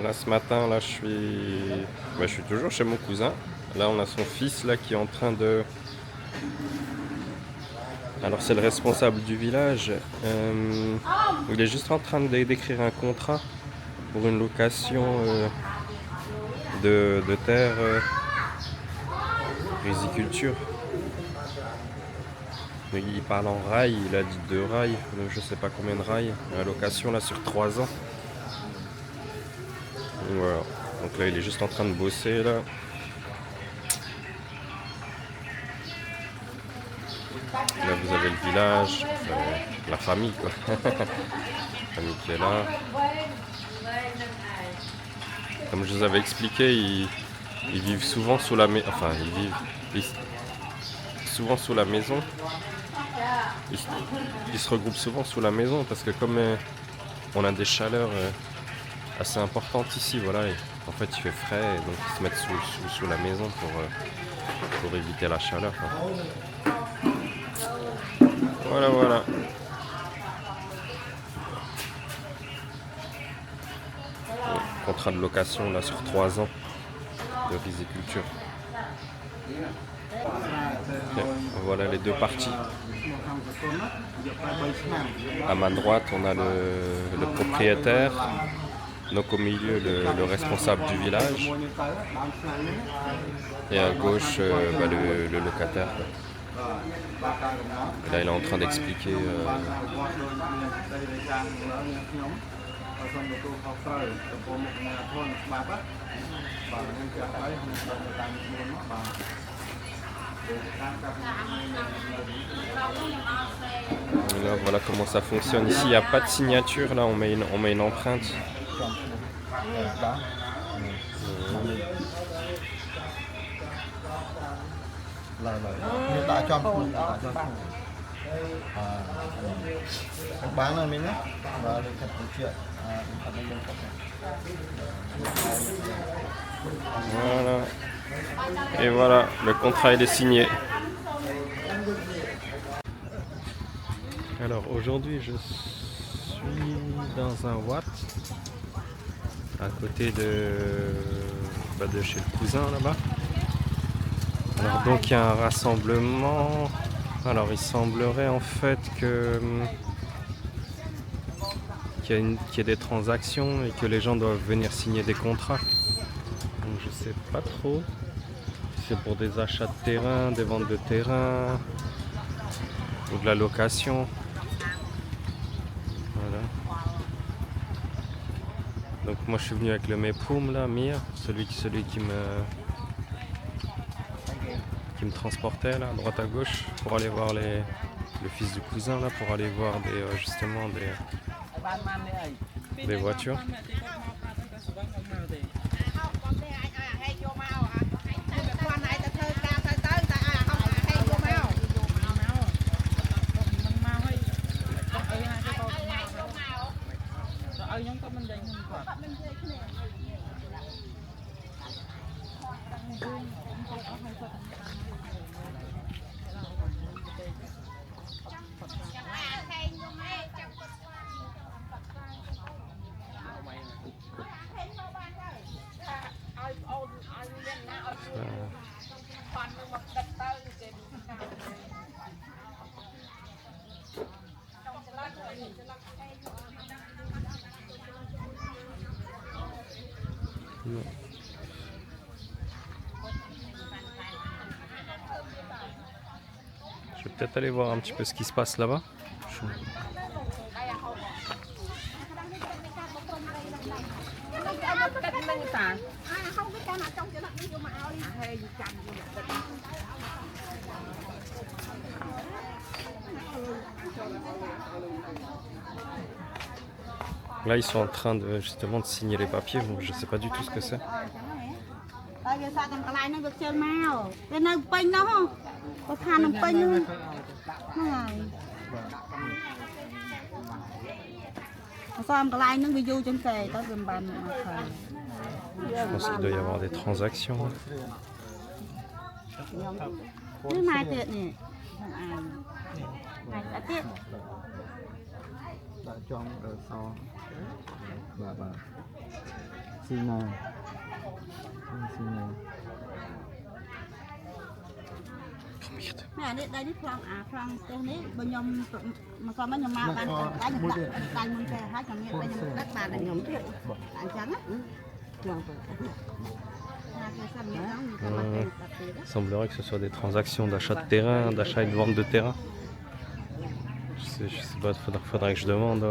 Là ce matin, là je suis toujours chez mon cousin. Là on a son fils là qui est en train de... Alors c'est le responsable du village. Il est juste en train d'écrire un contrat pour une location de terre riziculture. Il parle en rail, il a dit 2 rails, je sais pas combien de rails. La location là sur 3 ans. Voilà. Donc là il est juste en train de bosser là. Là vous avez le village, la famille quoi. La famille qui est là. Comme je vous avais expliqué, ils vivent souvent sous la maison. Enfin ils souvent sous la maison. Ils se regroupent souvent sous la maison parce que comme on a des chaleurs assez importantes ici, voilà, et en fait il fait frais et donc ils se mettent sous la maison pour éviter la chaleur quoi. Voilà. Contrat de location là sur 3 ans de riziculture. Okay. Voilà les 2 parties. À ma droite on a le propriétaire, donc au milieu le responsable du village et à gauche le locataire. Et là il est en train d'expliquer là, voilà comment ça fonctionne. Ici il n'y a pas de signature, là on met une empreinte. Voilà. Et voilà, le contrat il est signé. Alors aujourd'hui je suis dans un Watt à côté de chez le cousin là-bas. Alors donc il y a un rassemblement. Alors il semblerait en fait qu'il y ait des transactions et que les gens doivent venir signer des contrats. Donc je sais pas trop. C'est pour des achats de terrain, des ventes de terrain ou de la location. Voilà. Donc moi je suis venu avec le Mepoum là, Mir, celui qui me transportait là, à droite à gauche, pour aller voir le fils du cousin là, pour aller voir justement des voitures. Je vais peut-être aller voir un petit peu ce qui se passe là-bas. Là ils sont en train justement de signer les papiers, donc je sais pas du tout ce que c'est. Je pense qu'il doit y avoir des transactions. đã chọn ở sau và xin này xin này នេះនេះដៃនេះខ្លងអាខ្លងទេនេះបើខ្ញុំមកក៏ខ្ញុំមកបានដៃខ្ញុំដាក់ដៃមុនគេហើយខ្ញុំមានដៃខ្ញុំដាក់បានខ្ញុំទៀតអញ្ចឹងណាខ្លងទៅ Il semblerait que ce soit des transactions d'achat de terrain, d'achat et de vente de terrain. Je sais pas, faudrait que je demande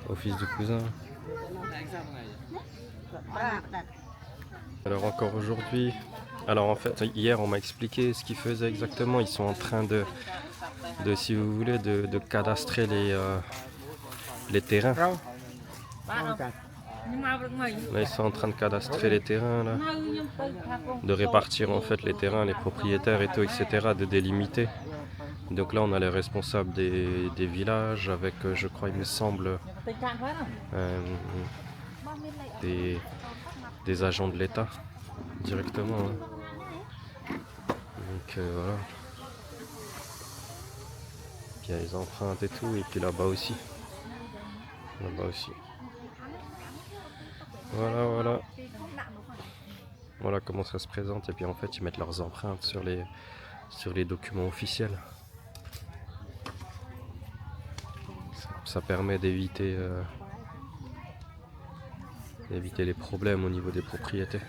au fils du cousin. Alors encore aujourd'hui, alors en fait hier on m'a expliqué ce qu'ils faisaient exactement. Ils sont en train de si vous voulez, de cadastrer les terrains. Là, ils sont en train de cadastrer les terrains, là, de répartir en fait les terrains, les propriétaires et tout, etc., de délimiter. Donc là, on a les responsables des villages avec, je crois, il me semble, des agents de l'État directement. Hein. Donc voilà. Puis il y a les empreintes et tout, et puis là-bas aussi. Là-bas aussi. Voilà, voilà. Voilà comment ça se présente. Et puis en fait, ils mettent leurs empreintes sur les documents officiels. Ça permet d'éviter les problèmes au niveau des propriétés.